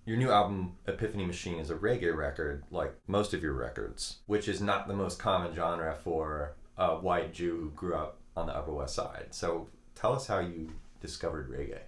Your new album, Epiphany Machine, is a reggae record, like most of your records, which is not the most common genre for a white Jew who grew up on the Upper West Side. So tell us how you discovered reggae.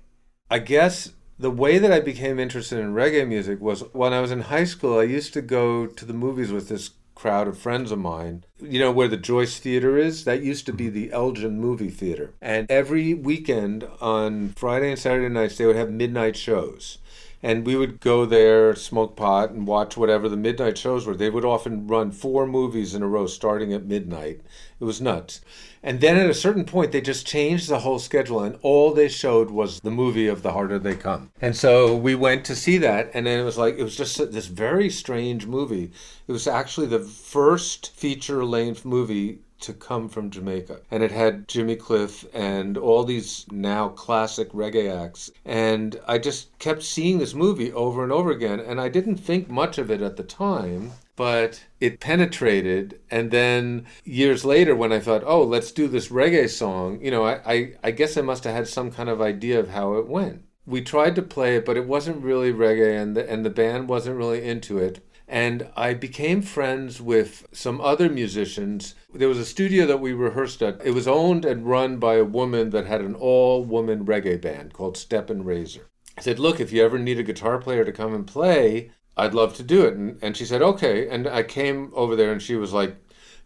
I guess the way that I became interested in reggae music was when I was in high school. I used to go to the movies with this crowd of friends of mine. You know where the Joyce Theater is? That used to be the Elgin Movie Theater. And every weekend on Friday and Saturday nights, they would have midnight shows. And we would go there, smoke pot, and watch whatever the midnight shows were. They would often run 4 movies in a row starting at midnight. It was nuts. And then at a certain point, they just changed the whole schedule, and all they showed was the movie of The Harder They Come. And so we went to see that, and then it was just this very strange movie. It was actually the first feature-length movie to come from Jamaica. And it had Jimmy Cliff and all these now classic reggae acts. And I just kept seeing this movie over and over again. And I didn't think much of it at the time, but it penetrated. And then years later, when I thought, oh, let's do this reggae song, I guess I must have had some kind of idea of how it went. We tried to play it, but it wasn't really reggae, and the band wasn't really into it. And I became friends with some other musicians. There was a studio that we rehearsed at. It was owned and run by a woman that had an all-woman reggae band called Step and Razor. I said, look, if you ever need a guitar player to come and play, I'd love to do it. And she said, okay. And I came over there and she was like,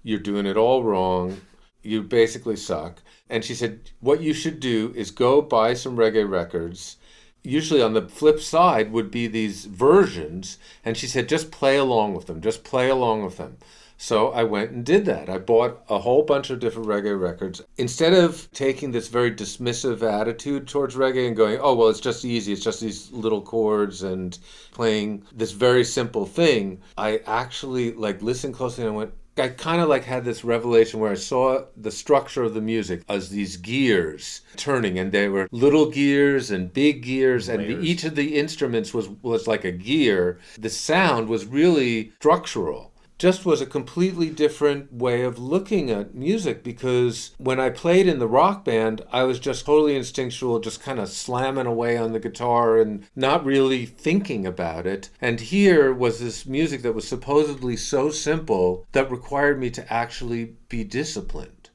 you're doing it all wrong. You basically suck. And she said, what you should do is go buy some reggae records. Usually on the flip side would be these versions, and she said, just play along with them. So I went and did that. I bought a whole bunch of different reggae records. Instead of taking this very dismissive attitude towards reggae and going, oh, well, it's just easy, it's just these little chords and playing this very simple thing, I actually listened closely and I went, I kind of had this revelation where I saw the structure of the music as these gears turning, and they were little gears and big gears, and each of the instruments was like a gear. The sound was really structural. Just was a completely different way of looking at music, because when I played in the rock band, I was just totally instinctual, just kind of slamming away on the guitar and not really thinking about it. And here was this music that was supposedly so simple that required me to actually be disciplined.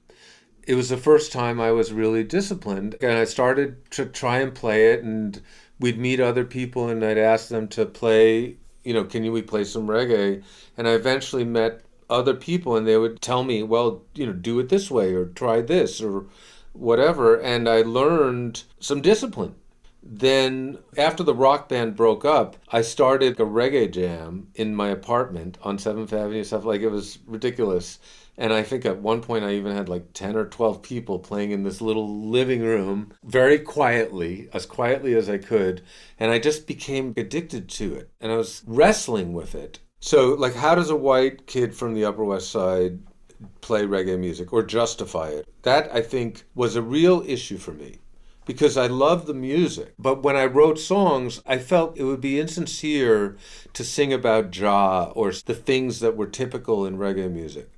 It was the first time I was really disciplined, and I started to try and play it, and we'd meet other people and I'd ask them to play, can we play some reggae? And I eventually met other people and they would tell me, well, do it this way or try this or whatever. And I learned some discipline. Then after the rock band broke up, I started a reggae jam in my apartment on 7th Avenue, stuff it was ridiculous. And I think at one point I even had 10 or 12 people playing in this little living room very quietly as I could. And I just became addicted to it. And I was wrestling with it. So, how does a white kid from the Upper West Side play reggae music or justify it? That, I think, was a real issue for me, because I love the music. But when I wrote songs, I felt it would be insincere to sing about Jah or the things that were typical in reggae music.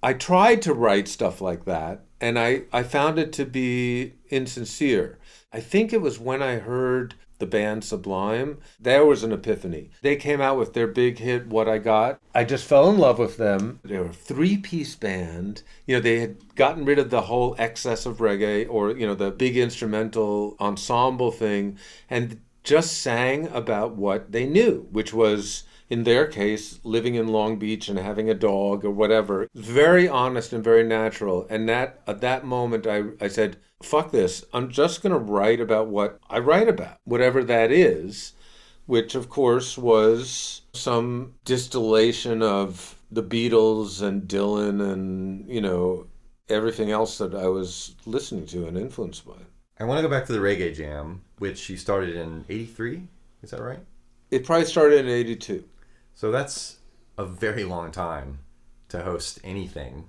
I tried to write stuff like that, and I found it to be insincere. I think it was when I heard the band Sublime, there was an epiphany. They came out with their big hit, What I Got. I just fell in love with them. They were a 3-piece band. They had gotten rid of the whole excess of reggae or, the big instrumental ensemble thing, and just sang about what they knew, which was, in their case, living in Long Beach and having a dog or whatever. Very honest and very natural. And at that moment, I said, fuck this. I'm just going to write about what I write about, whatever that is, which, of course, was some distillation of the Beatles and Dylan and, everything else that I was listening to and influenced by. I want to go back to the reggae jam, which you started in 83. Is that right? It probably started in 82. So that's a very long time to host anything,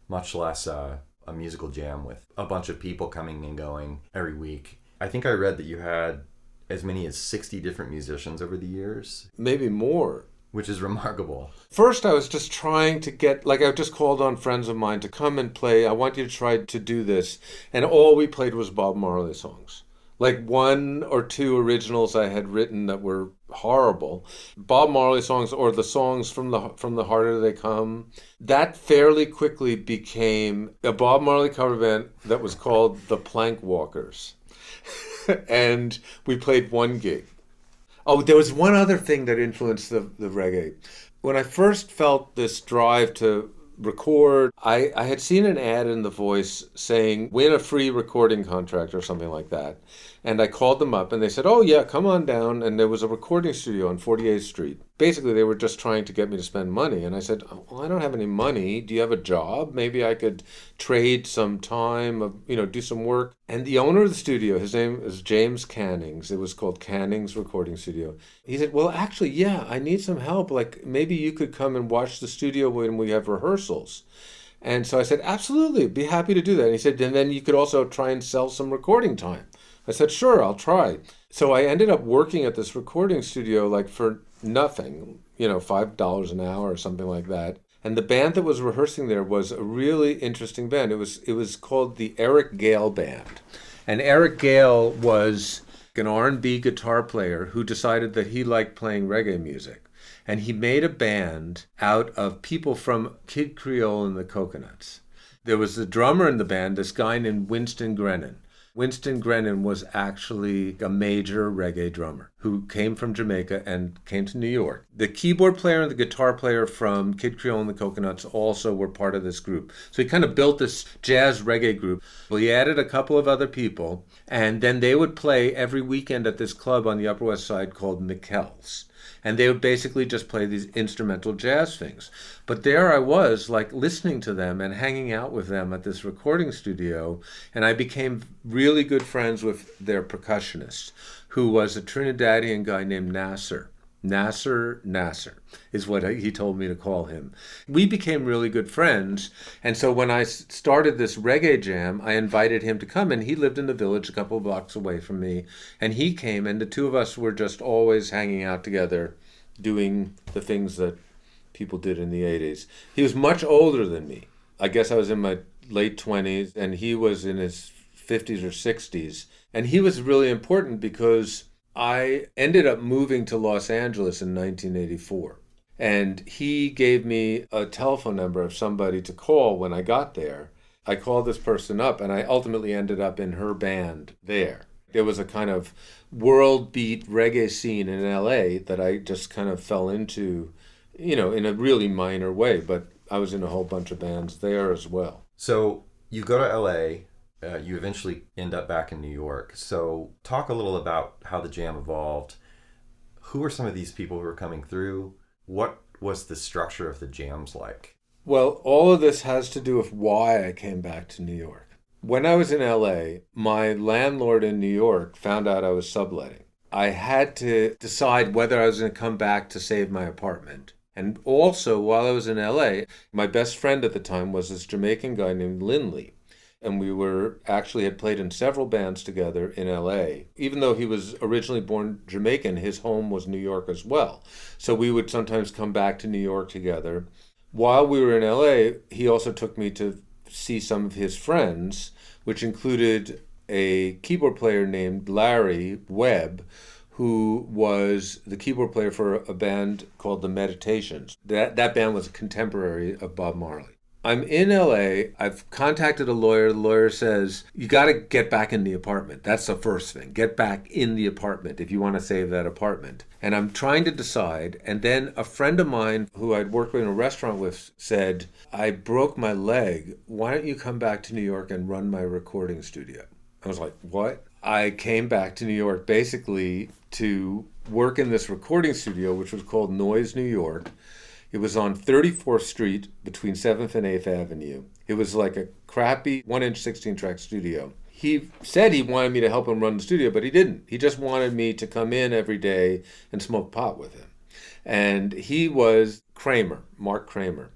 much less a musical jam with a bunch of people coming and going every week. I think I read that you had as many as 60 different musicians over the years. Maybe more. Which is remarkable. First, I was just trying to get, I just called on friends of mine to come and play. I want you to try to do this. And all we played was Bob Marley songs. like one or two originals I had written that were horrible. Bob Marley songs or the songs from the Harder They Come. That fairly quickly became a Bob Marley cover band that was called the Plank Walkers. And we played one gig. Oh, there was one other thing that influenced the reggae. When I first felt this drive to record, I had seen an ad in The Voice saying, win a free recording contract or something like that. And I called them up and they said, oh yeah, come on down. And there was a recording studio on 48th Street. Basically, they were just trying to get me to spend money. And I said, oh, well, I don't have any money. Do you have a job? Maybe I could trade some time, do some work. And the owner of the studio, his name is James Cannings. It was called Cannings Recording Studio. He said, well, actually, yeah, I need some help. Like, maybe you could come and watch the studio when we have rehearsals. And so I said, absolutely, be happy to do that. And he said, and then you could also try and sell some recording time. I said, sure, I'll try. So I ended up working at this recording studio like for nothing, $5 an hour or something like that. And the band that was rehearsing there was a really interesting band. It was called the Eric Gale Band. And Eric Gale was an R&B guitar player who decided that he liked playing reggae music. And he made a band out of people from Kid Creole and the Coconuts. There was the drummer in the band, this guy named Winston Grennan. Winston Grennan was actually a major reggae drummer who came from Jamaica and came to New York. The keyboard player and the guitar player from Kid Creole and the Coconuts also were part of this group. So he kind of built this jazz reggae group. Well, he added a couple of other people, and then they would play every weekend at this club on the Upper West Side called Mikkel's. And they would basically just play these instrumental jazz things. But there I was, like, listening to them and hanging out with them at this recording studio. And I became really good friends with their percussionist, who was a Trinidadian guy named Nasser. Nasser is what he told me to call him. We became really good friends. And so when I started this reggae jam, I invited him to come. And he lived in the village a couple of blocks away from me. And he came, and the two of us were just always hanging out together, doing the things that people did in the 80s. He was much older than me. I guess I was in my late 20s, and he was in his 50s or 60s. And he was really important because I ended up moving to Los Angeles in 1984, and he gave me a telephone number of somebody to call when I got there. I called this person up, and I ultimately ended up in her band there. There was a kind of world beat reggae scene in LA that I just kind of fell into, in a really minor way, but I was in a whole bunch of bands there as well. So you go to LA. You eventually end up back in New York. So talk a little about how the jam evolved. Who were some of these people who were coming through? What was the structure of the jams like? Well, all of this has to do with why I came back to New York. When I was in LA, my landlord in New York found out I was subletting. I had to decide whether I was going to come back to save my apartment. And also, while I was in LA, my best friend at the time was this Jamaican guy named Lindley. And we had played in several bands together in LA. Even though he was originally born Jamaican, his home was New York as well. So we would sometimes come back to New York together. While we were in LA, he also took me to see some of his friends, which included a keyboard player named Larry Webb, who was the keyboard player for a band called The Meditations. That band was a contemporary of Bob Marley. I'm in LA. I've contacted a lawyer. The lawyer says, you got to get back in the apartment. That's the first thing. Get back in the apartment if you want to save that apartment. And I'm trying to decide. And then a friend of mine who I'd worked in a restaurant with said, I broke my leg. Why don't you come back to New York and run my recording studio? I was like, what? I came back to New York basically to work in this recording studio, which was called Noise New York. It was on 34th Street between 7th and 8th Avenue. It was like a crappy 1-inch 16-track studio. He said he wanted me to help him run the studio, but he didn't. He just wanted me to come in every day and smoke pot with him. And he was Mark Kramer.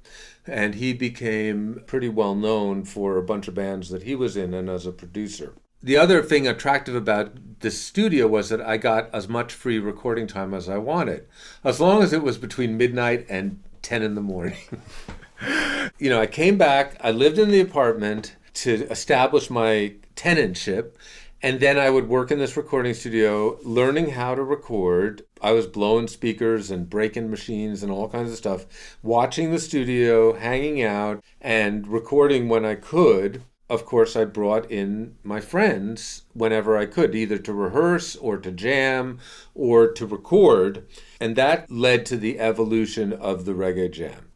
And he became pretty well known for a bunch of bands that he was in and as a producer. The other thing attractive about this studio was that I got as much free recording time as I wanted, as long as it was between midnight and 10 in the morning. I came back, I lived in the apartment to establish my tenantship, And then I would work in this recording studio, learning how to record. I was blowing speakers and breaking machines and all kinds of stuff, watching the studio, hanging out, and recording when I could. Of course, I brought in my friends whenever I could, either to rehearse or to jam or to record. And that led to the evolution of the reggae jam.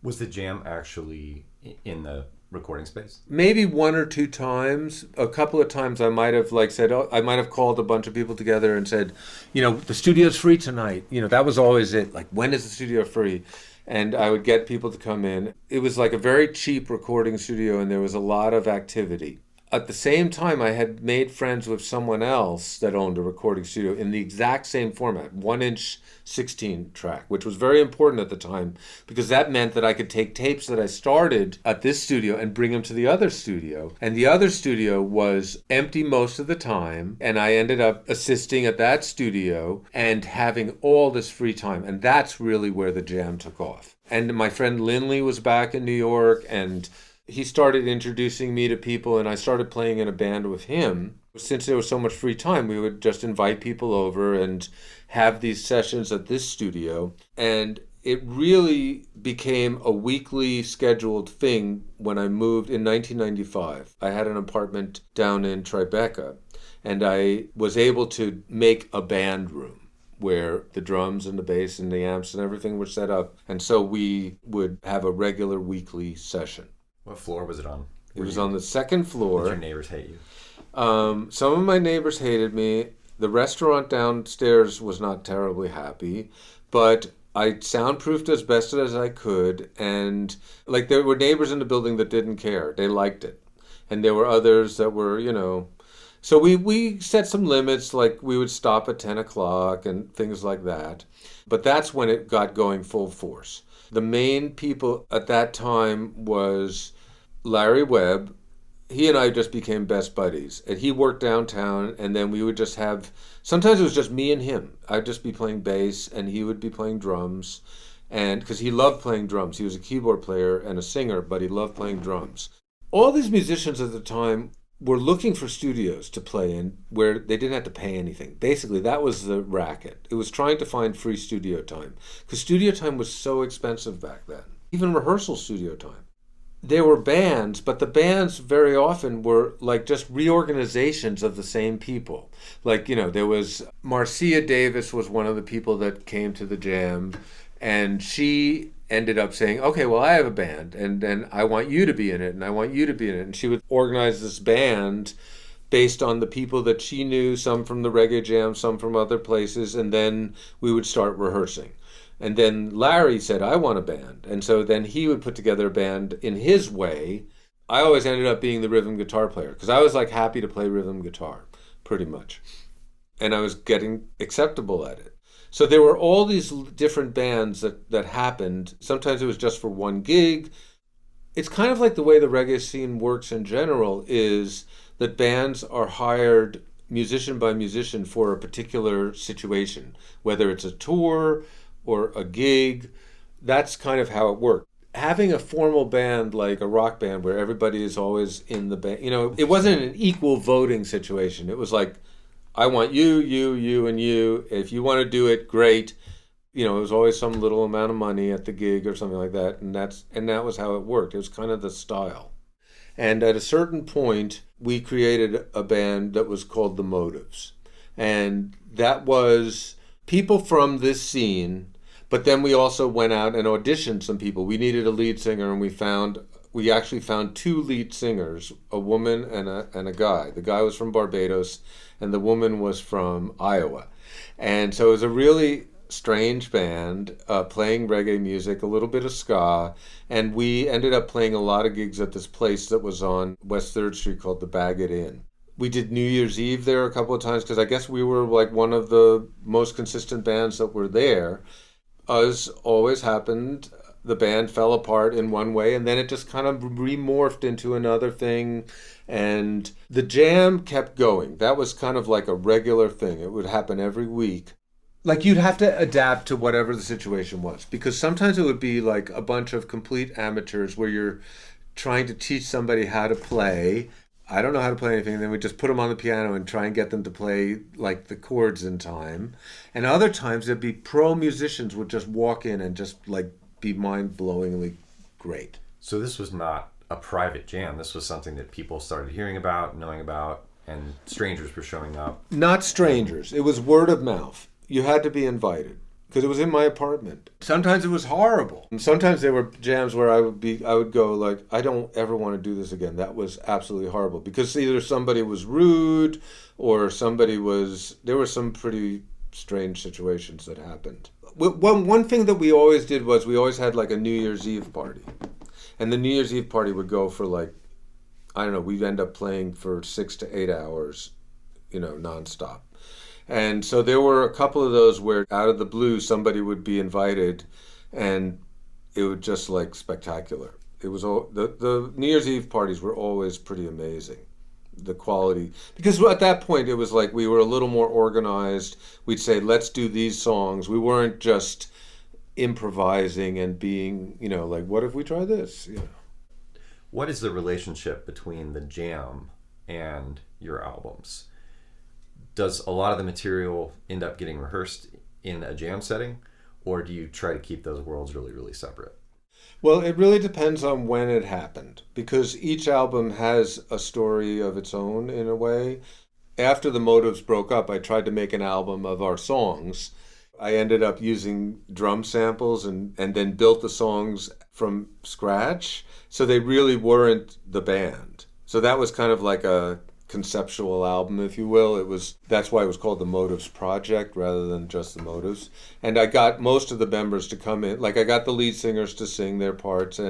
Was the jam actually in the recording space? Maybe one or two times. A couple of times I might have said, I might have called a bunch of people together and said, the studio's free tonight. That was always it. Like, when is the studio free? And I would get people to come in. It was like a very cheap recording studio, and there was a lot of activity. At the same time, I had made friends with someone else that owned a recording studio in the exact same format, 1-inch 16 track, which was very important at the time because that meant that I could take tapes that I started at this studio and bring them to the other studio. And the other studio was empty most of the time, and I ended up assisting at that studio and having all this free time. And that's really where the jam took off. And my friend Lindley was back in New York, and he started introducing me to people, and I started playing in a band with him. Since there was so much free time, we would just invite people over and have these sessions at this studio. And it really became a weekly scheduled thing when I moved in 1995. I had an apartment down in Tribeca, and I was able to make a band room where the drums and the bass and the amps and everything were set up. And so we would have a regular weekly session. What floor was it on? It was on the second floor. Did your neighbors hate you? Some of my neighbors hated me. The restaurant downstairs was not terribly happy, but I soundproofed as best as I could. And there were neighbors in the building that didn't care. They liked it. And there were others that were, So we set some limits, like we would stop at 10 o'clock and things like that. But that's when it got going full force. The main people at that time was Larry Webb. He and I just became best buddies. And he worked downtown, and then we would just have, sometimes it was just me and him. I'd just be playing bass, and he would be playing drums. And because he loved playing drums. He was a keyboard player and a singer, but he loved playing drums. All these musicians at the time were looking for studios to play in where they didn't have to pay anything. Basically, that was the racket. It was trying to find free studio time, because studio time was so expensive back then. Even rehearsal studio time. There were bands, but the bands very often were just reorganizations of the same people. There was Marcia Davis was one of the people that came to the jam, and she ended up saying, okay, well, I have a band, and then I want you to be in it, and I want you to be in it. And she would organize this band based on the people that she knew, some from the reggae jam, some from other places, and then we would start rehearsing. And then Larry said, I want a band. And so then he would put together a band in his way. I always ended up being the rhythm guitar player, because I was happy to play rhythm guitar, pretty much. And I was getting acceptable at it. So there were all these different bands that happened. Sometimes it was just for one gig. It's kind of like the way the reggae scene works in general is that bands are hired musician by musician for a particular situation, whether it's a tour or a gig. That's kind of how it worked. Having a formal band like a rock band where everybody is always in the band, it wasn't an equal voting situation. It was like, I want you, and you. If you want to do it, great. It was always some little amount of money at the gig or something like that, and that was how it worked. It was kind of the style. And at a certain point, we created a band that was called The Motives. And that was people from this scene, but then we also went out and auditioned some people. We needed a lead singer, and we actually found two lead singers, a woman and a guy. The guy was from Barbados, and the woman was from Iowa. And so it was a really strange band playing reggae music, a little bit of ska, and we ended up playing a lot of gigs at this place that was on West 3rd Street called the Bagot Inn. We did New Year's Eve there a couple of times because I guess we were one of the most consistent bands that were there. As always happened, the band fell apart in one way, and then it just kind of remorphed into another thing, and the jam kept going. That was kind of like a regular thing. It would happen every week. You'd have to adapt to whatever the situation was, because sometimes it would be a bunch of complete amateurs where you're trying to teach somebody how to play, I don't know how to play anything. And then we just put them on the piano and try and get them to play like the chords in time. And other times there'd be pro musicians would just walk in and just like be mind-blowingly great. So this was not a private jam. This was something that people started hearing about, knowing about, and strangers were showing up. Not strangers. It was word of mouth. You had to be invited because it was in my apartment. Sometimes it was horrible. And sometimes there were jams where I would go like, I don't ever want to do this again. That was absolutely horrible because either somebody was rude or there were some pretty strange situations that happened. One thing that we always did was we always had like a New Year's Eve party. And the New Year's Eve party would go for like, I don't know, we'd end up playing for 6 to 8 hours, nonstop. And so there were a couple of those where out of the blue somebody would be invited and it would just like spectacular. It was all the New Year's Eve parties were always pretty amazing. The quality, because at that point it was like we were a little more organized. We'd say, let's do these songs. We weren't just improvising and being, like, what if we try this? What is the relationship between the jam and your albums? Does a lot of the material end up getting rehearsed in a jam setting, or do you try to keep those worlds really, really separate? Well, it really depends on when it happened, because each album has a story of its own in a way. After the Motives broke up, I tried to make an album of our songs. I ended up using drum samples and then built the songs from scratch. So they really weren't the band. So that was kind of like a conceptual album, if you will. That's why it was called the Motives Project rather than just the Motives. And I got most of the members to come in. Like I got the lead singers to sing their parts,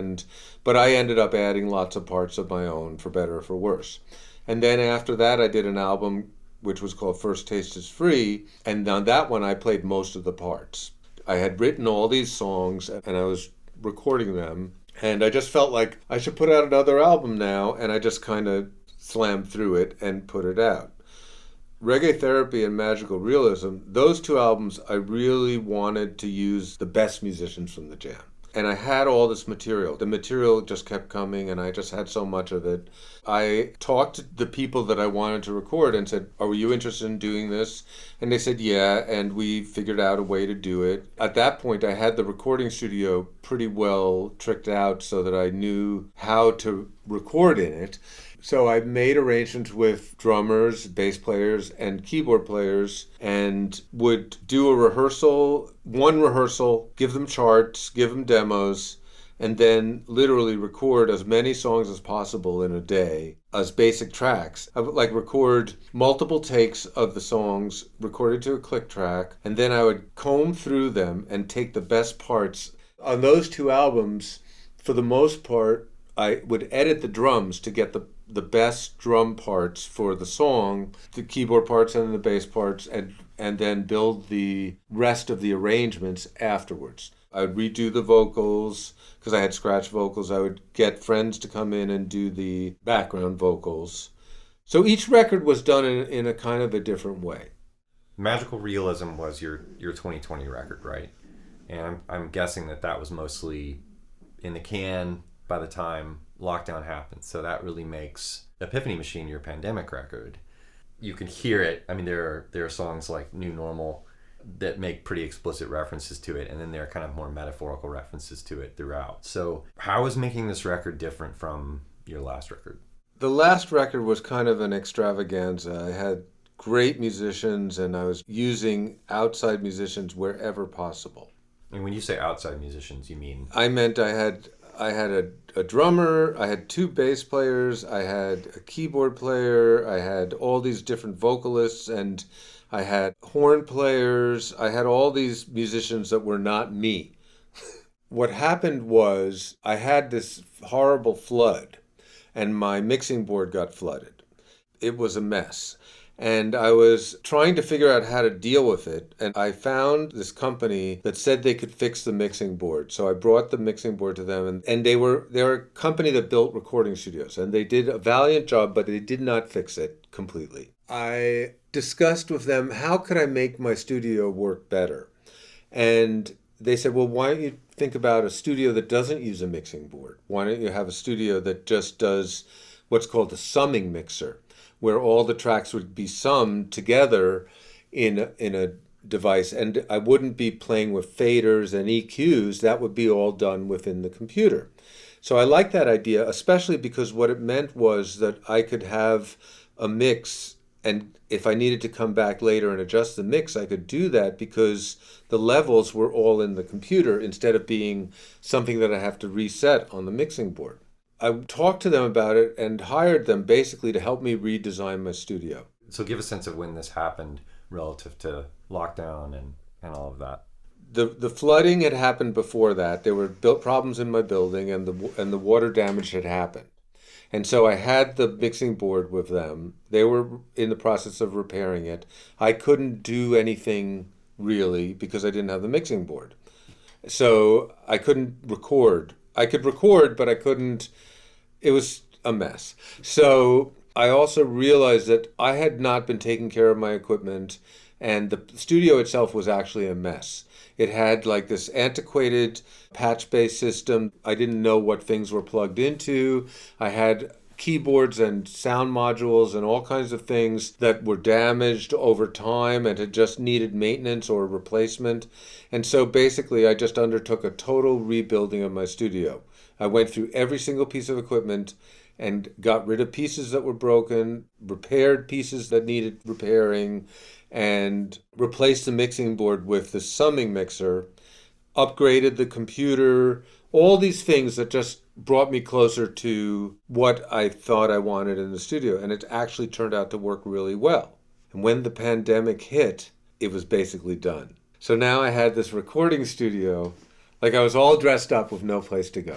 but I ended up adding lots of parts of my own, for better or for worse. And then after that, I did an album which was called First Taste is Free, and on that one I played most of the parts. I had written all these songs and I was recording them, and I just felt like I should put out another album now, and I just kind of slammed through it and put it out. Reggae Therapy and Magical Realism, those two albums I really wanted to use the best musicians from the jam. And I had all this material. The material just kept coming, and I just had so much of it. I talked to the people that I wanted to record and said, "Are you interested in doing this?" And they said, "Yeah," and we figured out a way to do it. At that point, I had the recording studio pretty well tricked out so that I knew how to record in it. So I made arrangements with drummers, bass players, and keyboard players, and would do one rehearsal, give them charts, give them demos, and then literally record as many songs as possible in a day as basic tracks. I would record multiple takes of the songs, recorded to a click track, and then I would comb through them and take the best parts. On those two albums, for the most part, I would edit the drums to get the best drum parts for the song, the keyboard parts and the bass parts, and then build the rest of the arrangements afterwards. I would redo the vocals because I had scratch vocals. I would get friends to come in and do the background vocals. So each record was done in a kind of a different way. Magical Realism was your 2020 record, right? And I'm guessing that was mostly in the can by the time lockdown happened. So that really makes Epiphany Machine your pandemic record. You can hear it. I mean, there are songs like New Normal that make pretty explicit references to it, and then there are kind of more metaphorical references to it throughout. So how is making this record different from your last record? The last record was kind of an extravaganza. I had great musicians, and I was using outside musicians wherever possible. And when you say outside musicians, you mean? I meant I had a drummer, I had two bass players, I had a keyboard player, I had all these different vocalists, and I had horn players. I had all these musicians that were not me. What happened was I had this horrible flood, and my mixing board got flooded. It was a mess. And I was trying to figure out how to deal with it. And I found this company that said they could fix the mixing board. So I brought the mixing board to them. And they're a company that built recording studios. And they did a valiant job, but they did not fix it completely. I discussed with them, how could I make my studio work better? And they said, well, why don't you think about a studio that doesn't use a mixing board? Why don't you have a studio that just does what's called a summing mixer, where all the tracks would be summed together in a device, and I wouldn't be playing with faders and EQs. That would be all done within the computer. So I like that idea, especially because what it meant was that I could have a mix, and if I needed to come back later and adjust the mix, I could do that because the levels were all in the computer instead of being something that I have to reset on the mixing board. I talked to them about it and hired them basically to help me redesign my studio. So give a sense of when this happened relative to lockdown and all of that. The flooding had happened before that. There were problems in my building, and the water damage had happened. And so I had the mixing board with them. They were in the process of repairing it. I couldn't do anything really because I didn't have the mixing board. So I couldn't record. I could record, but I couldn't. It was a mess. So I also realized that I had not been taking care of my equipment, and the studio itself was actually a mess. It had like this antiquated patch-based system. I didn't know what things were plugged into. I had keyboards and sound modules and all kinds of things that were damaged over time and had just needed maintenance or replacement. And so basically I just undertook a total rebuilding of my studio. I went through every single piece of equipment and got rid of pieces that were broken, repaired pieces that needed repairing, and replaced the mixing board with the summing mixer, upgraded the computer, all these things that just brought me closer to what I thought I wanted in the studio. And it actually turned out to work really well. And when the pandemic hit, it was basically done. So now I had this recording studio, like I was all dressed up with no place to go.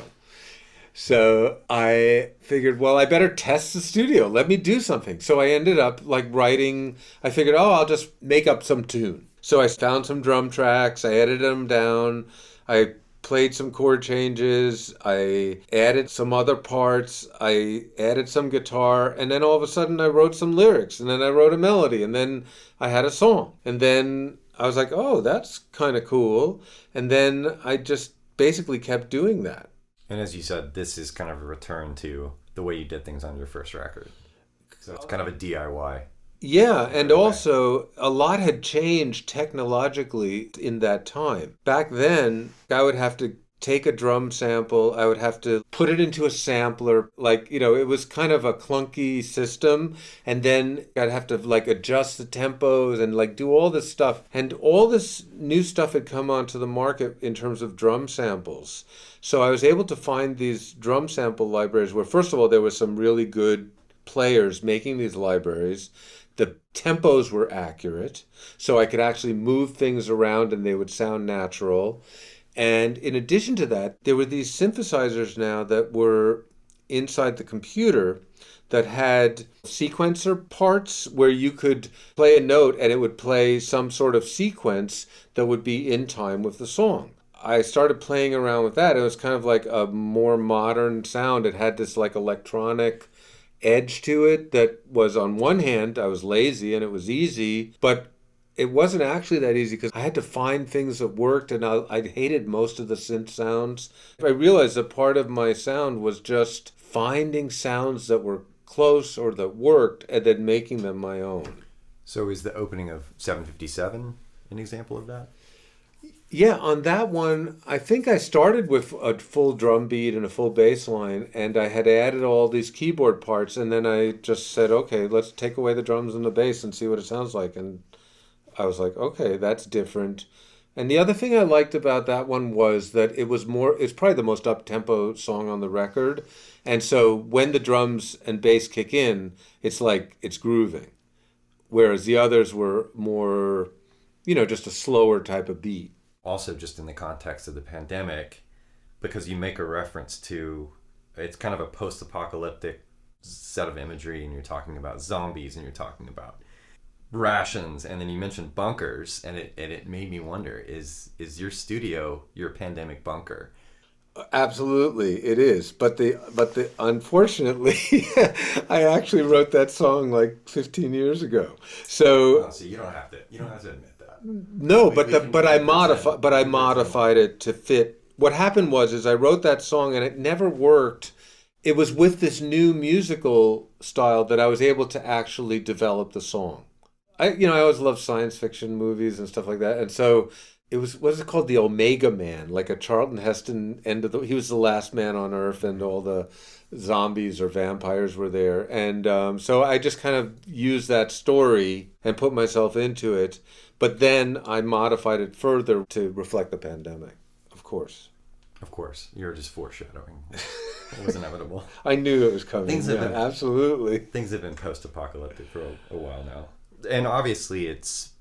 So I figured, well, I better test the studio. Let me do something. So I ended up like writing, I figured, I'll just make up some tune. So I found some drum tracks, I edited them down, I played some chord changes, I added some other parts, I added some guitar, and then all of a sudden I wrote some lyrics, and then I wrote a melody, and then I had a song. And then I was like, oh, that's kind of cool. And then I just basically kept doing that. And as you said, this is kind of a return to the way you did things on your first record. So it's kind of a DIY. Yeah, and also a lot had changed technologically in that time. Back then, I would have to take a drum sample, I would have to put it into a sampler, like, it was kind of a clunky system, and then I'd have to like adjust the tempos and like do all this stuff. And all this new stuff had come onto the market in terms of drum samples. So I was able to find these drum sample libraries where, first of all, there were some really good players making these libraries. The tempos were accurate, so I could actually move things around and they would sound natural. And in addition to that, there were these synthesizers now that were inside the computer that had sequencer parts where you could play a note and it would play some sort of sequence that would be in time with the song. I started playing around with that. It was kind of like a more modern sound. It had this like electronic edge to it that was, on one hand, I was lazy and it was easy, but it wasn't actually that easy because I had to find things that worked, and I hated most of the synth sounds. I realized that part of my sound was just finding sounds that were close or that worked and then making them my own. So is the opening of 757 an example of that? Yeah, on that one, I think I started with a full drum beat and a full bass line, and I had added all these keyboard parts, and then I just said, okay, let's take away the drums and the bass and see what it sounds like. And I was like, okay, that's different. And the other thing I liked about that one was that it's probably the most up-tempo song on the record. And so when the drums and bass kick in, it's like it's grooving. Whereas the others were more, just a slower type of beat. Also, just in the context of the pandemic, because you make a reference to, it's kind of a post-apocalyptic set of imagery, and you're talking about zombies, and you're talking about rations, and then you mentioned bunkers, and it made me wonder, is your studio your pandemic bunker? Absolutely, it is. But the unfortunately, I actually wrote that song like 15 years ago. So you don't have to admit that. No, but I modified it to fit. What happened was I wrote that song and it never worked it was with this new musical style that I was able to actually develop the song. I always loved science fiction movies and stuff like that. And so it was, what is it called? The Omega Man, like a Charlton Heston he was the last man on Earth and all the zombies or vampires were there. And so I just kind of used that story and put myself into it. But then I modified it further to reflect the pandemic, of course. Of course. You're just foreshadowing. It was inevitable. I knew it was coming. Absolutely. Things have been post-apocalyptic for a while now. And obviously it's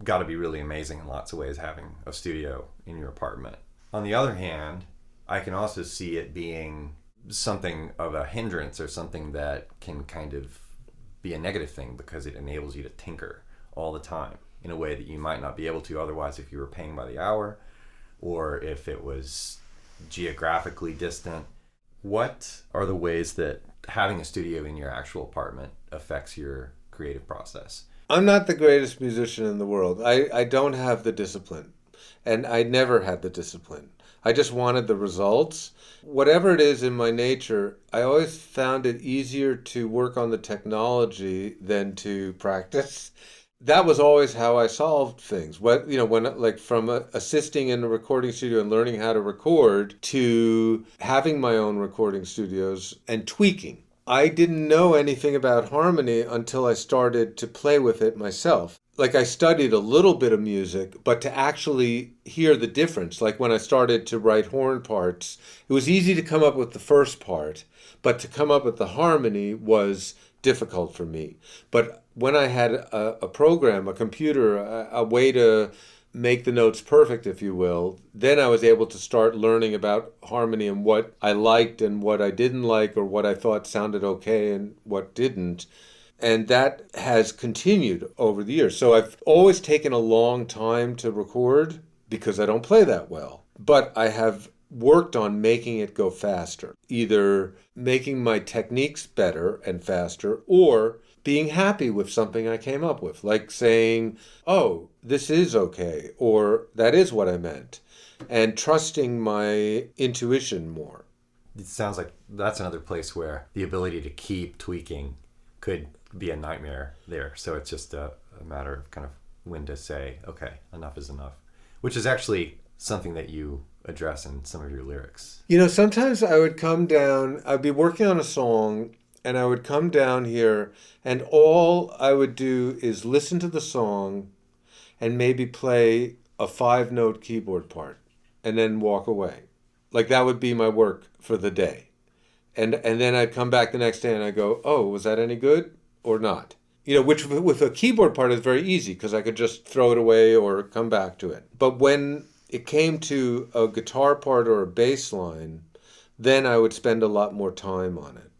got to be really amazing in lots of ways having a studio in your apartment. On the other hand, I can also see it being something of a hindrance or something that can kind of be a negative thing because it enables you to tinker all the time in a way that you might not be able to otherwise if you were paying by the hour or if it was geographically distant. What are the ways that having a studio in your actual apartment affects your creative process? I'm not the greatest musician in the world. I don't have the discipline, and I never had the discipline. I just wanted the results. Whatever it is in my nature, I always found it easier to work on the technology than to practice. That was always how I solved things. From assisting in a recording studio and learning how to record to having my own recording studios and tweaking. I didn't know anything about harmony until I started to play with it myself. Like I studied a little bit of music, but to actually hear the difference, like when I started to write horn parts, it was easy to come up with the first part, but to come up with the harmony was difficult for me. But when I had a program, a computer, a way to make the notes perfect, if you will, then I was able to start learning about harmony and what I liked and what I didn't like or what I thought sounded okay and what didn't. And that has continued over the years. So I've always taken a long time to record because I don't play that well. But I have worked on making it go faster, either making my techniques better and faster or being happy with something I came up with, like saying, oh, this is okay, or that is what I meant, and trusting my intuition more. It sounds like that's another place where the ability to keep tweaking could be a nightmare there. So it's just a matter of kind of when to say, okay, enough is enough, which is actually something that you address in some of your lyrics. Sometimes I would come down, I'd be working on a song, and I would come down here, and all I would do is listen to the song and maybe play a 5-note keyboard part and then walk away. Like that would be my work for the day. And then I'd come back the next day and I'd go, oh, was that any good or not? Which with a keyboard part is very easy because I could just throw it away or come back to it. But when it came to a guitar part or a bass line, then I would spend a lot more time on it.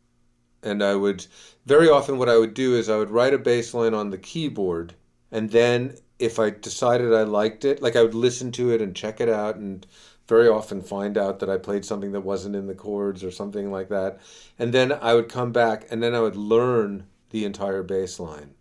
And I would, very often what I would do is I would write a bass line on the keyboard, and then if I decided I liked it, like I would listen to it and check it out and very often find out that I played something that wasn't in the chords or something like that. And then I would come back and then I would learn the entire bass line,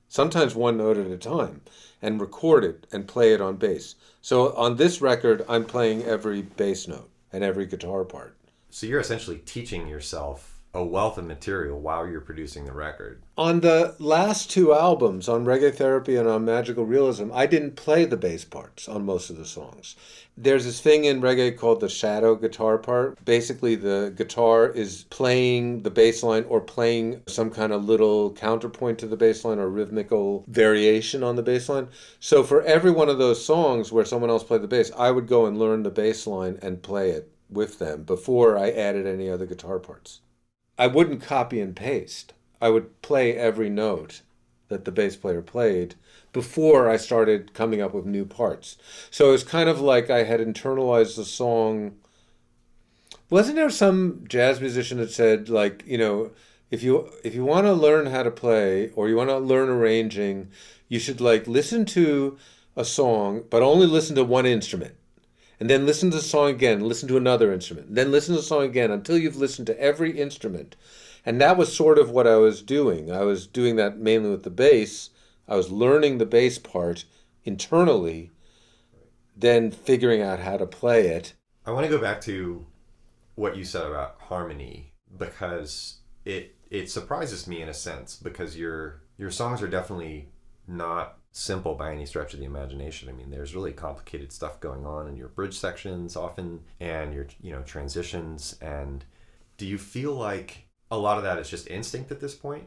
sometimes one note at a time, and record it and play it on bass. So on this record, I'm playing every bass note and every guitar part. So you're essentially teaching yourself a wealth of material while you're producing the record. On the last 2 albums, on Reggae Therapy and on Magical Realism, I didn't play the bass parts on most of the songs. There's this thing in reggae called the shadow guitar part. Basically, the guitar is playing the bass line or playing some kind of little counterpoint to the bass line or rhythmical variation on the bass line. So for every one of those songs where someone else played the bass, I would go and learn the bass line and play it with them before I added any other guitar parts. I wouldn't copy and paste. I would play every note that the bass player played before I started coming up with new parts. So it was kind of like I had internalized the song. Wasn't there some jazz musician that said, like, if you want to learn how to play or you want to learn arranging, you should like listen to a song, but only listen to one instrument. And then listen to the song again, listen to another instrument. Then listen to the song again until you've listened to every instrument. And that was sort of what I was doing. I was doing that mainly with the bass. I was learning the bass part internally, then figuring out how to play it. I want to go back to what you said about harmony. because it surprises me in a sense, because your songs are definitely not simple by any stretch of the imagination. I mean, there's really complicated stuff going on in your bridge sections often, and your transitions. And do you feel like a lot of that is just instinct at this point,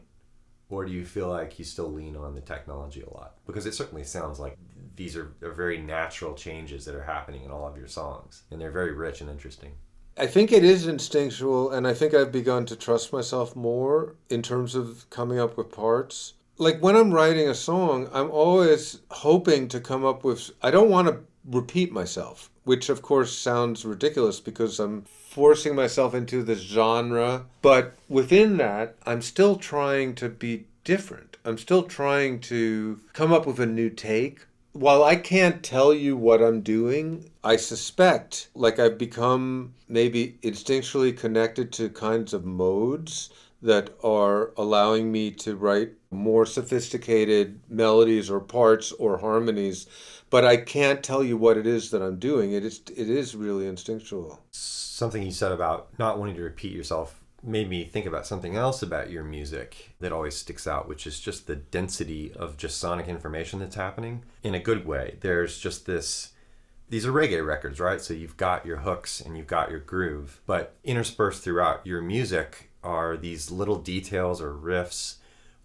or do you feel like you still lean on the technology a lot? Because it certainly sounds like these are very natural changes that are happening in all of your songs, and they're very rich and interesting. I think it is instinctual, and I think I've begun to trust myself more in terms of coming up with parts. Like when I'm writing a song, I'm always hoping to come up with, I don't want to repeat myself, which of course sounds ridiculous because I'm forcing myself into this genre. But within that, I'm still trying to be different. I'm still trying to come up with a new take. While I can't tell you what I'm doing, I suspect like I've become maybe instinctually connected to kinds of modes that are allowing me to write more sophisticated melodies or parts or harmonies, but I can't tell you what it is that I'm doing. It is really instinctual. Something you said about not wanting to repeat yourself made me think about something else about your music that always sticks out, which is just the density of just sonic information that's happening in a good way. There's just these are reggae records, right? So you've got your hooks and you've got your groove, but interspersed throughout your music are these little details or riffs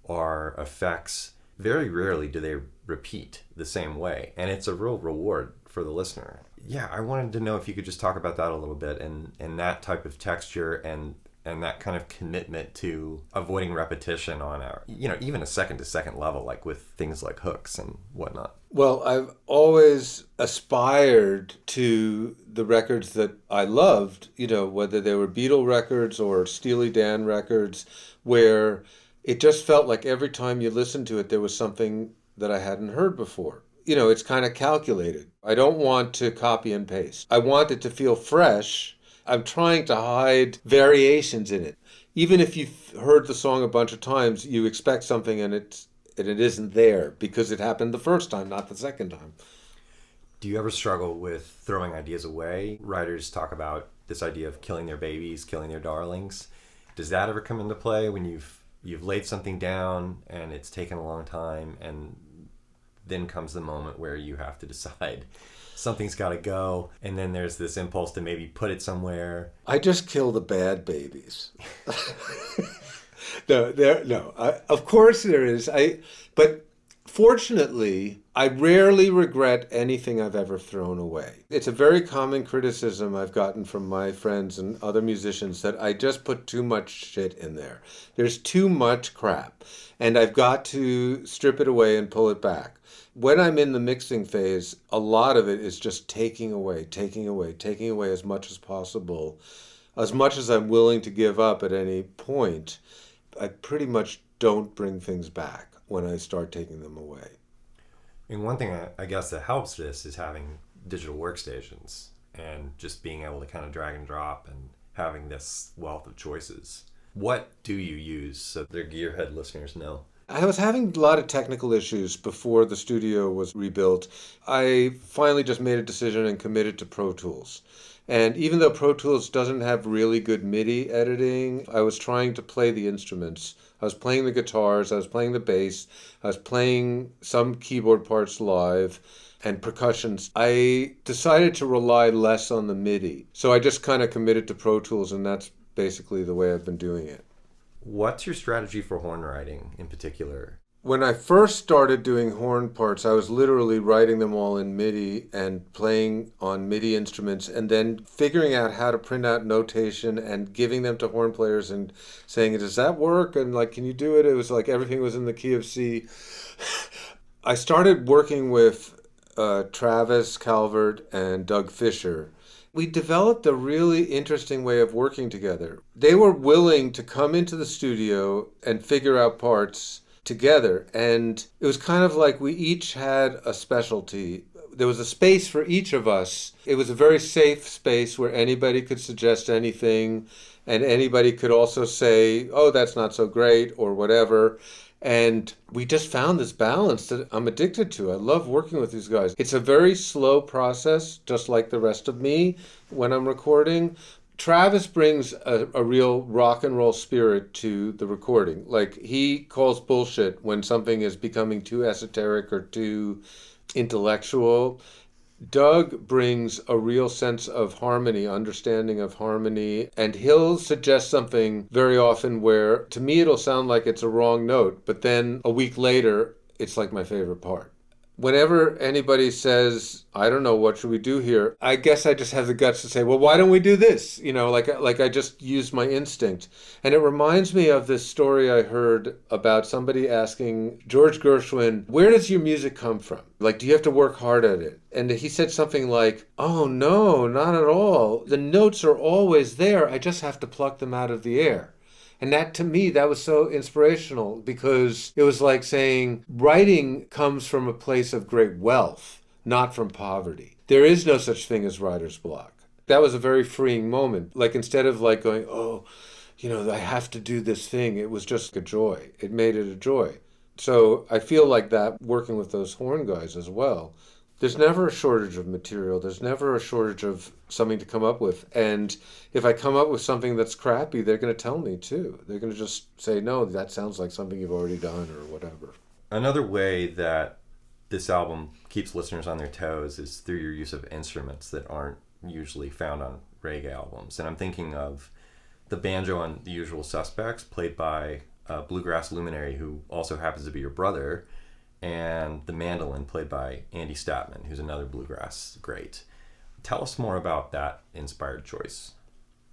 or effects. Very rarely do they repeat the same way, and it's a real reward for the listener. Yeah, I wanted to know if you could just talk about that a little bit, and that type of texture and that kind of commitment to avoiding repetition on our, even a second to second level, like with things like hooks and whatnot. Well, I've always aspired to the records that I loved, whether they were Beatle records or Steely Dan records, where it just felt like every time you listened to it, there was something that I hadn't heard before. It's kind of calculated. I don't want to copy and paste. I want it to feel fresh. I'm trying to hide variations in it. Even if you've heard the song a bunch of times, you expect something and it isn't there because it happened the first time, not the second time. Do you ever struggle with throwing ideas away? Writers talk about this idea of killing their babies, killing their darlings. Does that ever come into play when you've laid something down and it's taken a long time, and then comes the moment where you have to decide something's got to go, and then there's this impulse to maybe put it somewhere? I just kill the bad babies. No. Of course there is. But fortunately, I rarely regret anything I've ever thrown away. It's a very common criticism I've gotten from my friends and other musicians that I just put too much shit in there. There's too much crap, and I've got to strip it away and pull it back. When I'm in the mixing phase, a lot of it is just taking away as much as possible, as much as I'm willing to give up at any point. I pretty much don't bring things back when I start taking them away. And one thing I guess that helps this is having digital workstations and just being able to kind of drag and drop and having this wealth of choices. What do you use so the Gearhead listeners know? I was having a lot of technical issues before the studio was rebuilt. I finally just made a decision and committed to Pro Tools. And even though Pro Tools doesn't have really good MIDI editing, I was trying to play the instruments. I was playing the guitars, I was playing the bass, I was playing some keyboard parts live and percussions. I decided to rely less on the MIDI. So I just kind of committed to Pro Tools, and that's basically the way I've been doing it. What's your strategy for horn writing in particular? When I first started doing horn parts, I was literally writing them all in MIDI and playing on MIDI instruments, and then figuring out how to print out notation and giving them to horn players and saying, does that work? And like, can you do it? It was like everything was in the key of C. I started working with Travis Calvert and Doug Fisher. We developed a really interesting way of working together. They were willing to come into the studio and figure out parts together, and it was kind of like we each had a specialty. There was a space for each of us. It was a very safe space where anybody could suggest anything, and anybody could also say, oh, that's not so great, or whatever. And we just found this balance that I'm addicted to. I love working with these guys. It's a very slow process, just like the rest of me when I'm recording, Travis brings a real rock and roll spirit to the recording. Like, he calls bullshit when something is becoming too esoteric or too intellectual. Doug brings a real sense of harmony, understanding of harmony, and he'll suggest something very often where, to me, it'll sound like it's a wrong note, but then a week later, it's like my favorite part. Whenever anybody says, I don't know, what should we do here? I guess I just have the guts to say, well, why don't we do this? You know, like I just use my instinct. And it reminds me of this story I heard about somebody asking George Gershwin, where does your music come from? Like, do you have to work hard at it? And he said something like, oh, no, not at all. The notes are always there. I just have to pluck them out of the air. And that, to me, that was so inspirational, because it was like saying writing comes from a place of great wealth, not from poverty. There is no such thing as writer's block. That was a very freeing moment. Like, instead of like going, oh, you know, I have to do this thing, it was just a joy. It made it a joy. So I feel like that working with those horn guys as well. There's never a shortage of material. There's never a shortage of something to come up with. And if I come up with something that's crappy, they're going to tell me too. They're going to just say, no, that sounds like something you've already done or whatever. Another way that this album keeps listeners on their toes is through your use of instruments that aren't usually found on reggae albums. And I'm thinking of the banjo on The Usual Suspects, played by a bluegrass luminary who also happens to be your brother, and the mandolin played by Andy Statman, who's another bluegrass great. Tell us more about that inspired choice.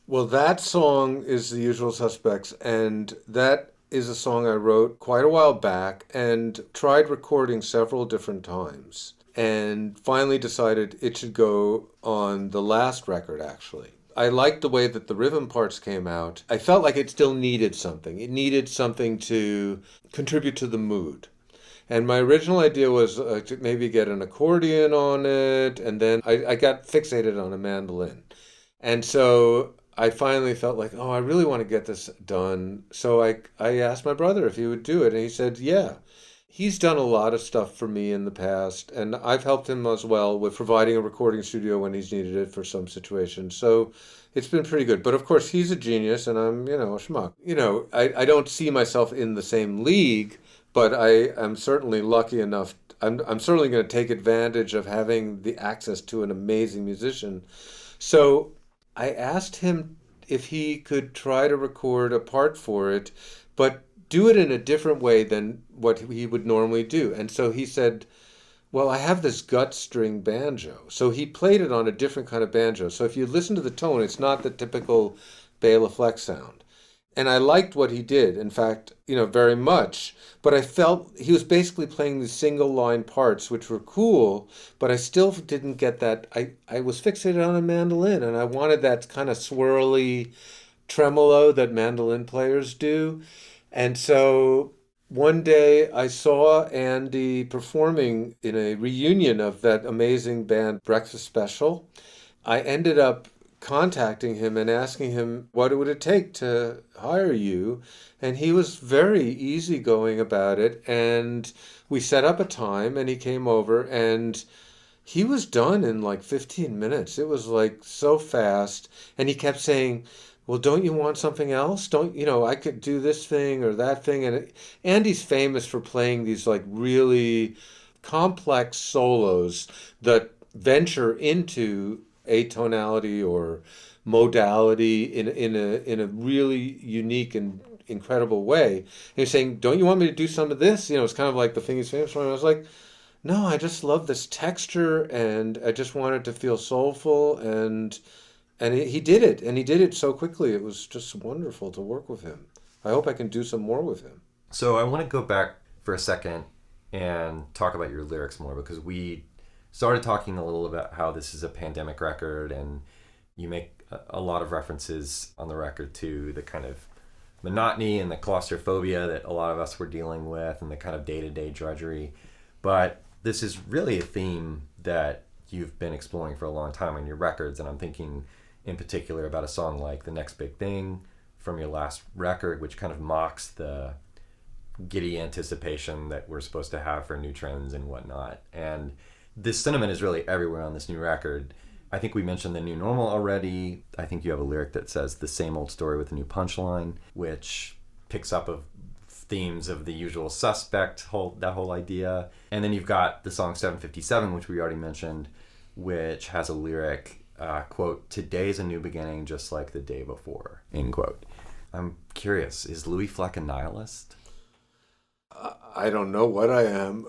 Well, that song is The Usual Suspects, and that is a song I wrote quite a while back and tried recording several different times, and finally decided it should go on the last record, actually. I liked the way that the rhythm parts came out. I felt like it still needed something. It needed something to contribute to the mood. And my original idea was to maybe get an accordion on it, and then I got fixated on a mandolin. And so I finally felt like, oh, I really want to get this done. So I asked my brother if he would do it, and he said, yeah. He's done a lot of stuff for me in the past, and I've helped him as well with providing a recording studio when he's needed it for some situations. So it's been pretty good. But of course, he's a genius, and I'm, a schmuck. I don't see myself in the same league, but I am certainly lucky enough. I'm certainly going to take advantage of having the access to an amazing musician. So I asked him if he could try to record a part for it, but do it in a different way than what he would normally do. And so he said, well, I have this gut string banjo. So he played it on a different kind of banjo. So if you listen to the tone, it's not the typical Louie Fleck sound. And I liked what he did, in fact, very much. But I felt he was basically playing these single line parts, which were cool, but I still didn't get that. I was fixated on a mandolin, and I wanted that kind of swirly tremolo that mandolin players do. And so one day I saw Andy performing in a reunion of that amazing band Breakfast Special. I ended up contacting him and asking him what would it take to hire you, and he was very easygoing about it, and we set up a time and he came over and he was done in like 15 minutes. It was like so fast, and he kept saying, well, don't you want something else? I could do this thing or that thing. And Andy's famous for playing these like really complex solos that venture into atonality or modality in a really unique and incredible way. And he's saying, don't you want me to do some of this? It's kind of like the thing he's famous for. And I was like, no, I just love this texture, and I just want it to feel soulful, and he did it, and he did it so quickly. It was just wonderful to work with him. I hope I can do some more with him. So I want to go back for a second and talk about your lyrics more, because we started talking a little about how this is a pandemic record, and you make a lot of references on the record to the kind of monotony and the claustrophobia that a lot of us were dealing with, and the kind of day-to-day drudgery. But this is really a theme that you've been exploring for a long time on your records, and I'm thinking in particular about a song like The Next Big Thing from your last record, which kind of mocks the giddy anticipation that we're supposed to have for new trends and whatnot. And this sentiment is really everywhere on this new record. I think we mentioned the new normal already. I think you have a lyric that says the same old story with a new punchline, which picks up of themes of the usual suspect, that whole idea. And then you've got the song 757, which we already mentioned, which has a lyric, quote, "Today's a new beginning just like the day before," end quote. I'm curious, is Louie Fleck a nihilist? I don't know what I am.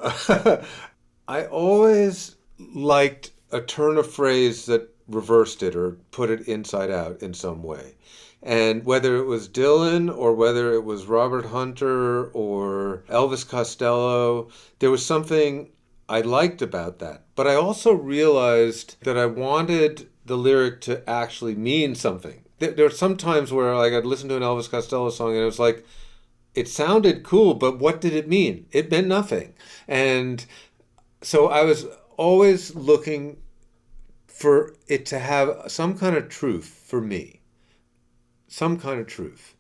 I always liked a turn of phrase that reversed it or put it inside out in some way. And whether it was Dylan or whether it was Robert Hunter or Elvis Costello, there was something I liked about that. But I also realized that I wanted the lyric to actually mean something. There are some times where like I'd listen to an Elvis Costello song and it was like, it sounded cool, but what did it mean? It meant nothing. And so I was always looking for it to have some kind of truth for me. Some kind of truth,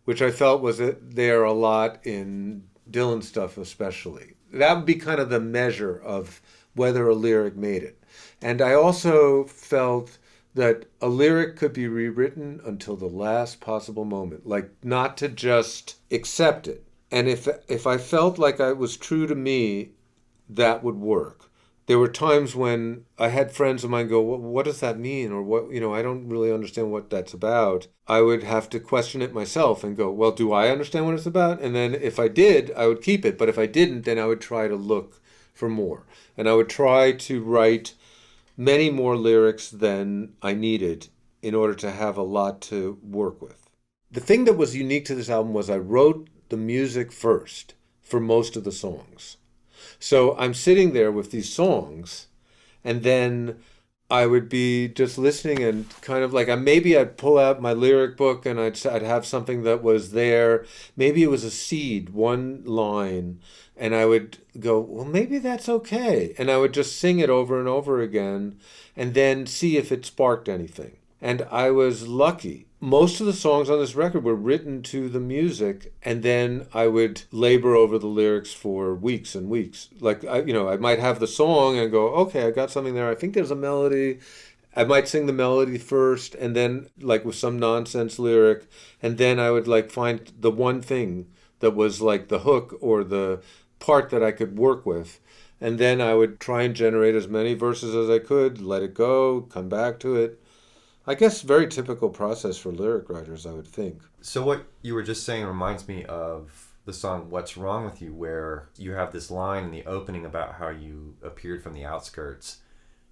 which I felt was there a lot in Dylan stuff especially. That would be kind of the measure of whether a lyric made it. And I also felt that a lyric could be rewritten until the last possible moment, like not to just accept it. And if I felt like it was true to me, that would work. There were times when I had friends of mine go, what does that mean? Or what, I don't really understand what that's about. I would have to question it myself and go, well, do I understand what it's about? And then if I did, I would keep it. But if I didn't, then I would try to look for more. And I would try to write many more lyrics than I needed in order to have a lot to work with. The thing that was unique to this album was I wrote the music first for most of the songs. So I'm sitting there with these songs, and then I would be just listening and kind of like, maybe I'd pull out my lyric book and I'd have something that was there. Maybe it was a seed, one line, and I would go, well, maybe that's okay. And I would just sing it over and over again and then see if it sparked anything. And I was lucky. Most of the songs on this record were written to the music, and then I would labor over the lyrics for weeks and weeks. Like, I might have the song and go, okay, I got something there. I think there's a melody. I might sing the melody first, and then, like, with some nonsense lyric, and then I would, like, find the one thing that was, like, the hook or the part that I could work with. And then I would try and generate as many verses as I could, let it go, come back to it. I guess very typical process for lyric writers, I would think. So what you were just saying reminds me of the song What's Wrong With You, where you have this line in the opening about how you appeared from the outskirts,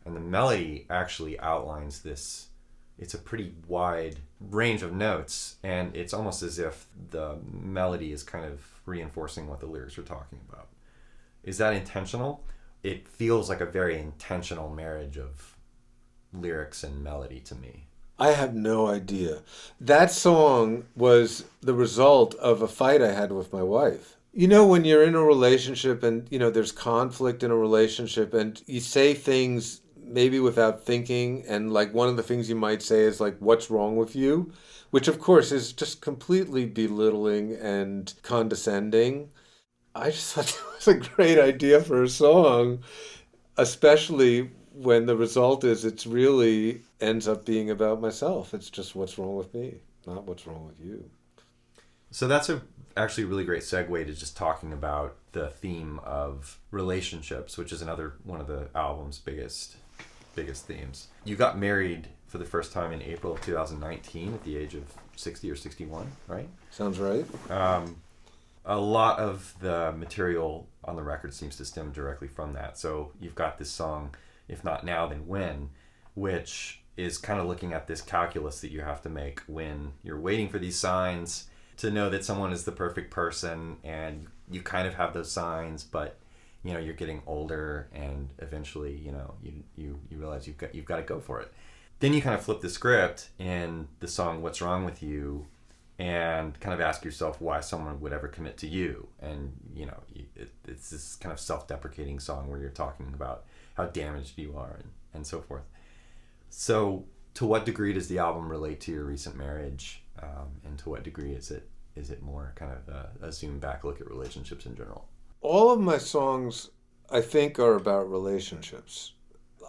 and the melody actually outlines this. It's a pretty wide range of notes, and it's almost as if the melody is kind of reinforcing what the lyrics are talking about. Is that intentional? It feels like a very intentional marriage of lyrics and melody to me. I have no idea. That song was the result of a fight I had with my wife. When you're in a relationship and, there's conflict in a relationship and you say things maybe without thinking, and like one of the things you might say is like, what's wrong with you? Which of course is just completely belittling and condescending. I just thought it was a great idea for a song, especially when the result is it's really ends up being about myself. It's just what's wrong with me, not what's wrong with you. So that's actually a really great segue to just talking about the theme of relationships, which is another one of the album's biggest themes. You got married for the first time in April of 2019 at the age of 60 or 61, right? Sounds right. A lot of the material on the record seems to stem directly from that. So you've got this song, If Not Now, Then When, which is kind of looking at this calculus that you have to make when you're waiting for these signs to know that someone is the perfect person, and you kind of have those signs, but you're getting older, and eventually you realize you've got to go for it. Then you kind of flip the script in the song What's Wrong With You and kind of ask yourself why someone would ever commit to you. And it's this kind of self-deprecating song where you're talking about how damaged you are and so forth. So to what degree does the album relate to your recent marriage, and to what degree is it more kind of a zoom back look at relationships in general? All of my songs, I think, are about relationships.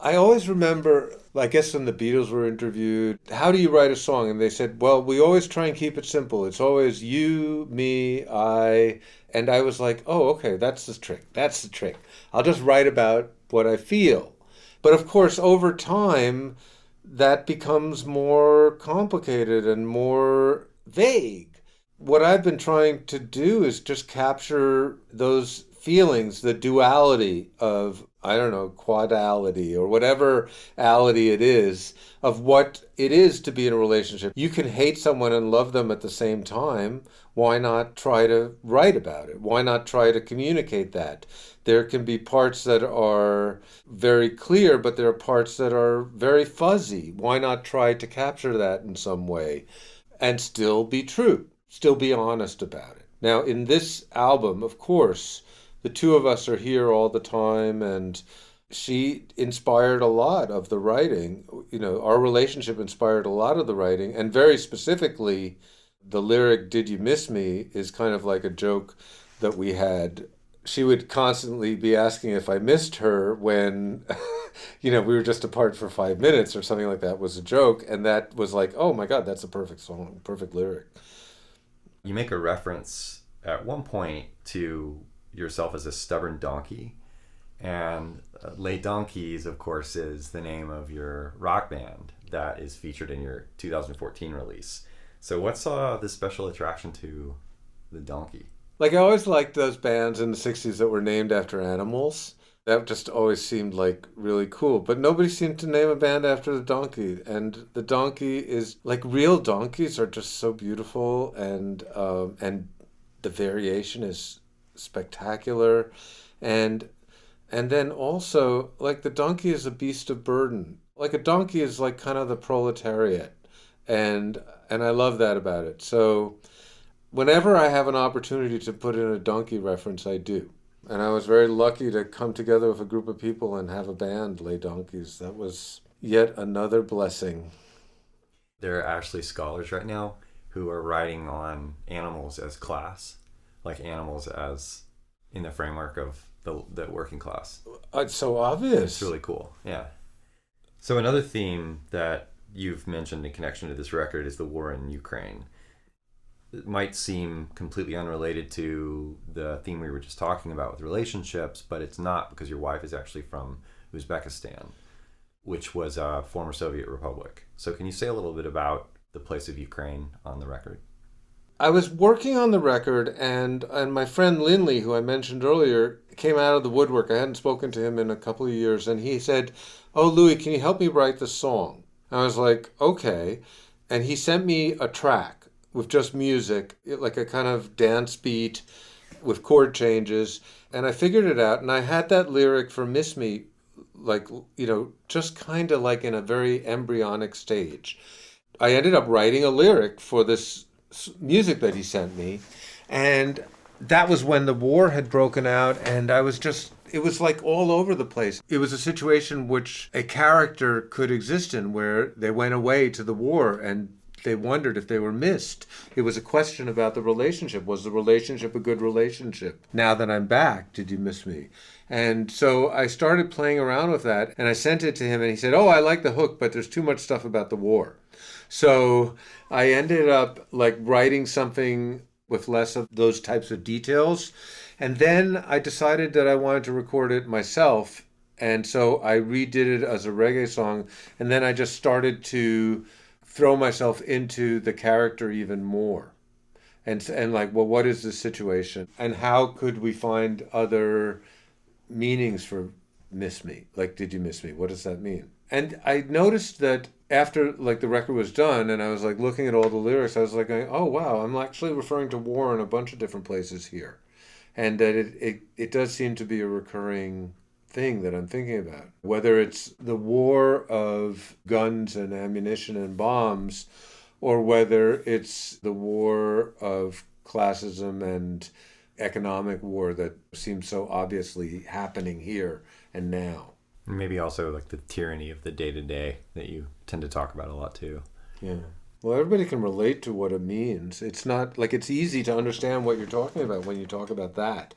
I always remember, I guess when the Beatles were interviewed, how do you write a song? And they said, well, we always try and keep it simple. It's always you, me, I. And I was like, oh, okay, that's the trick. That's the trick. I'll just write about what I feel. But of course, over time, that becomes more complicated and more vague. What I've been trying to do is just capture those feelings, the duality of, I don't know, quadality or whatever ality it is, of what it is to be in a relationship. You can hate someone and love them at the same time. Why not try to write about it? Why not try to communicate that? There can be parts that are very clear, but there are parts that are very fuzzy. Why not try to capture that in some way and still be true, still be honest about it? Now, in this album, of course, the two of us are here all the time, and she inspired a lot of the writing. Our relationship inspired a lot of the writing, and very specifically, the lyric, "Did you miss me?" is kind of like a joke that we had. She would constantly be asking if I missed her when, we were just apart for 5 minutes or something like that was a joke. And that was like, oh my God, that's a perfect song, perfect lyric. You make a reference at one point to yourself as a stubborn donkey. And Les Donkeys, of course, is the name of your rock band that is featured in your 2014 release. So what's the special attraction to the donkey? I always liked those bands in the 60s that were named after animals. That just always seemed really cool. But nobody seemed to name a band after the donkey. And the donkey is real donkeys are just so beautiful, and the variation is spectacular. And then also, the donkey is a beast of burden. A donkey is kind of the proletariat. And I love that about it. So whenever I have an opportunity to put in a donkey reference, I do. And I was very lucky to come together with a group of people and have a band, Les Donkeys. That was yet another blessing. There are actually scholars right now who are writing on animals as class, animals as in the framework of the working class. It's so obvious. It's really cool, yeah. So another theme that you've mentioned in connection to this record is the war in Ukraine. It might seem completely unrelated to the theme we were just talking about with relationships, but it's not, because your wife is actually from Uzbekistan, which was a former Soviet republic. So can you say a little bit about the place of Ukraine on the record? I was working on the record, and my friend Lindley, who I mentioned earlier, came out of the woodwork. I hadn't spoken to him in a couple of years, and he said, "Oh, Louie, can you help me write the song?" I was like, okay. And he sent me a track with just music, like a kind of dance beat with chord changes. And I figured it out. And I had that lyric for Miss Me, just kind of in a very embryonic stage. I ended up writing a lyric for this music that he sent me. And that was when the war had broken out. And I was just... It was all over the place. It was a situation which a character could exist in, where they went away to the war and they wondered if they were missed. It was a question about the relationship. Was the relationship a good relationship? Now that I'm back, did you miss me? And so I started playing around with that, and I sent it to him, and he said, oh, I like the hook, but there's too much stuff about the war. So I ended up writing something with less of those types of details. And then I decided that I wanted to record it myself. And so I redid it as a reggae song. And then I just started to throw myself into the character even more. And well, what is the situation? And how could we find other meanings for miss me? Did you miss me? What does that mean? And I noticed that after the record was done and I was looking at all the lyrics, I was going, oh, wow, I'm actually referring to war in a bunch of different places here. And that it does seem to be a recurring thing that I'm thinking about. Whether it's the war of guns and ammunition and bombs, or whether it's the war of classism and economic war that seems so obviously happening here and now. Maybe also the tyranny of the day-to-day that you tend to talk about a lot too. Yeah. Well, everybody can relate to what it means. It's not it's easy to understand what you're talking about when you talk about that.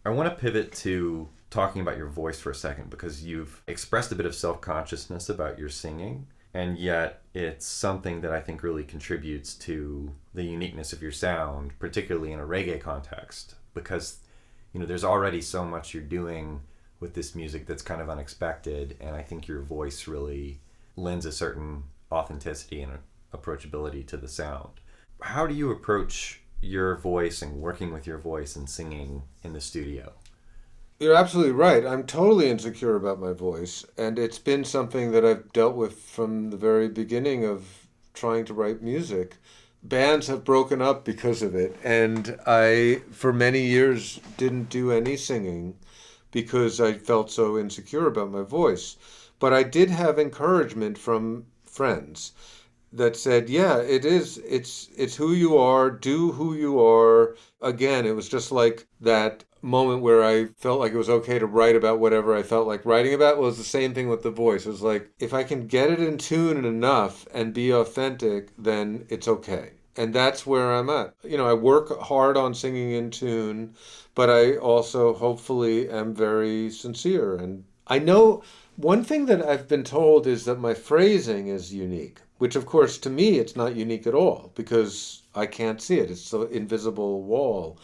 I want to pivot to talking about your voice for a second, because you've expressed a bit of self-consciousness about your singing, and yet it's something that I think really contributes to the uniqueness of your sound, particularly in a reggae context, because there's already so much you're doing with this music that's kind of unexpected, and I think your voice really lends a certain authenticity and approachability to the sound. How do you approach your voice and working with your voice and singing in the studio? You're absolutely right. I'm totally insecure about my voice, and it's been something that I've dealt with from the very beginning of trying to write music. Bands have broken up because of it, and I, for many years, didn't do any singing because I felt so insecure about my voice. But I did have encouragement from friends that said, yeah, it's who you are, do who you are. Again, it was just like that moment where I felt like it was okay to write about whatever I felt like writing about. Was the same thing with the voice. It was like, if I can get it in tune enough and be authentic, then it's okay. And that's where I'm at. I work hard on singing in tune, but I also hopefully am very sincere. And I know one thing that I've been told is that my phrasing is unique, which of course to me it's not unique at all because I can't see it. It's an invisible wall.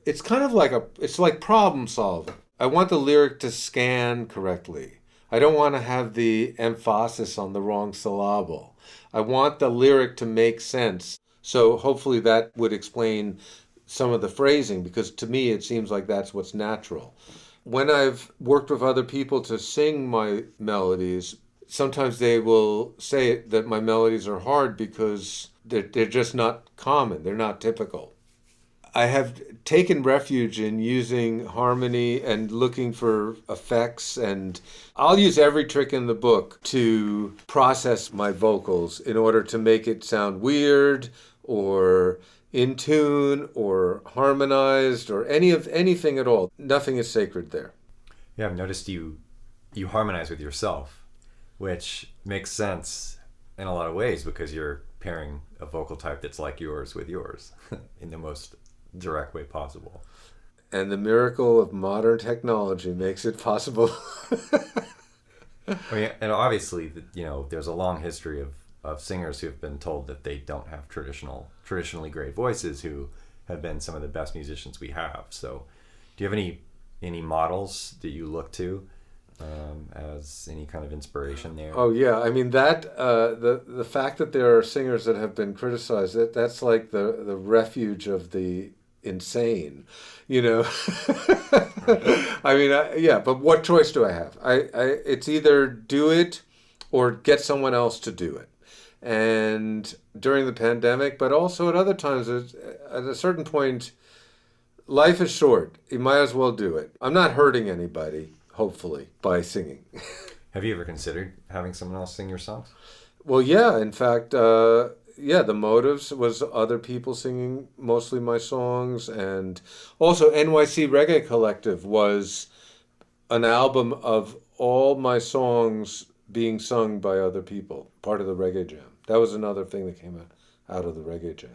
It's kind of like it's like problem solving. I want the lyric to scan correctly. I don't want to have the emphasis on the wrong syllable. I want the lyric to make sense. So hopefully that would explain some of the phrasing, because to me it seems like that's what's natural. When I've worked with other people to sing my melodies, sometimes they will say that my melodies are hard because they're just not common. They're not typical. I have taken refuge in using harmony and looking for effects, and I'll use every trick in the book to process my vocals in order to make it sound weird or in tune or harmonized or anything at all. Nothing is sacred there. Yeah, I've noticed you harmonize with yourself, which makes sense in a lot of ways because you're pairing a vocal type that's like yours with yours in the most direct way possible. And the miracle of modern technology makes it possible. I mean, and obviously, there's a long history of singers who have been told that they don't have traditionally great voices who have been some of the best musicians we have. So do you have any models that you look to as any kind of inspiration there? Oh yeah, I mean that the fact that there are singers that have been criticized, that's like the refuge of the insane, I mean, yeah, but what choice do I have? It's either do it or get someone else to do it. And during the pandemic, but also at other times, at a certain point, life is short. You might as well do it. I'm not hurting anybody, hopefully, by singing. Have you ever considered having someone else sing your songs? Well, yeah, in fact, The Motives was other people singing mostly my songs. And also NYC Reggae Collective was an album of all my songs being sung by other people, part of the Reggae Jam. That was another thing that came out of the Reggae Jam.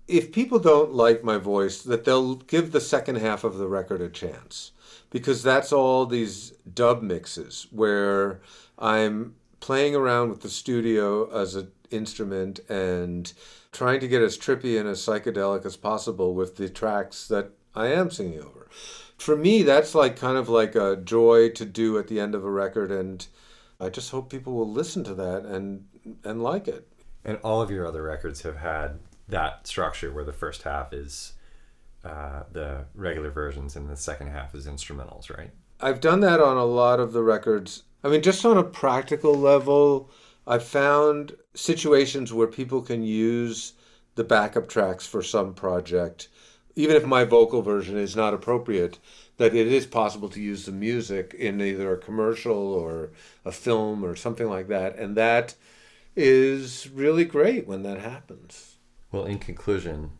If people don't like my voice, that they'll give the second half of the record a chance, because that's all these dub mixes where I'm playing around with the studio as an instrument and trying to get as trippy and as psychedelic as possible with the tracks that I am singing over. For me, that's kind of like a joy to do at the end of a record, and I just hope people will listen to that and like it. And all of your other records have had that structure where the first half is the regular versions and the second half is instrumentals, right? I've done that on a lot of the records. I mean, just on a practical level, I've found situations where people can use the backup tracks for some project, even if my vocal version is not appropriate, that it is possible to use the music in either a commercial or a film or something like that. And that is really great when that happens. Well, in conclusion,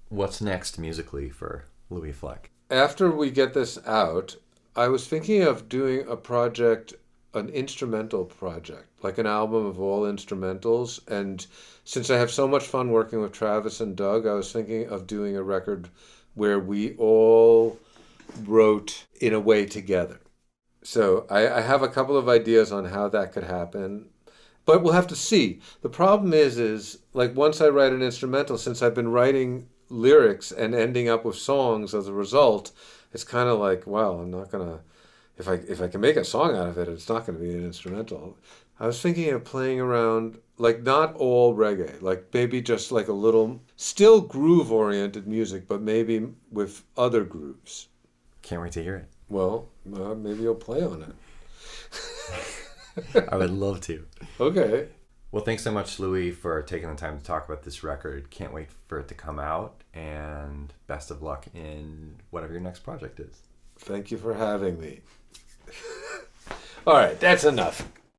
what's next musically for Louie Fleck? After we get this out, I was thinking of doing a project, an instrumental project, like an album of all instrumentals. And since I have so much fun working with Travis and Doug, I was thinking of doing a record where we all wrote in a way together. So I have a couple of ideas on how that could happen, but we'll have to see. The problem is like once I write an instrumental, since I've been writing lyrics and ending up with songs as a result, it's kind of like, well, I'm not gonna if I can make a song out of it, it's not gonna be an instrumental. I was thinking of playing around, like not all reggae, like maybe just like a little, still groove oriented music, but maybe with other grooves. Can't wait to hear it. Well, maybe you'll play on I would love to. it. Okay. Well, thanks so much, Louie, for taking the time to talk about this record. Can't wait for it to come out, and best of luck in whatever your next project is. Thank you for having me. All right, that's enough.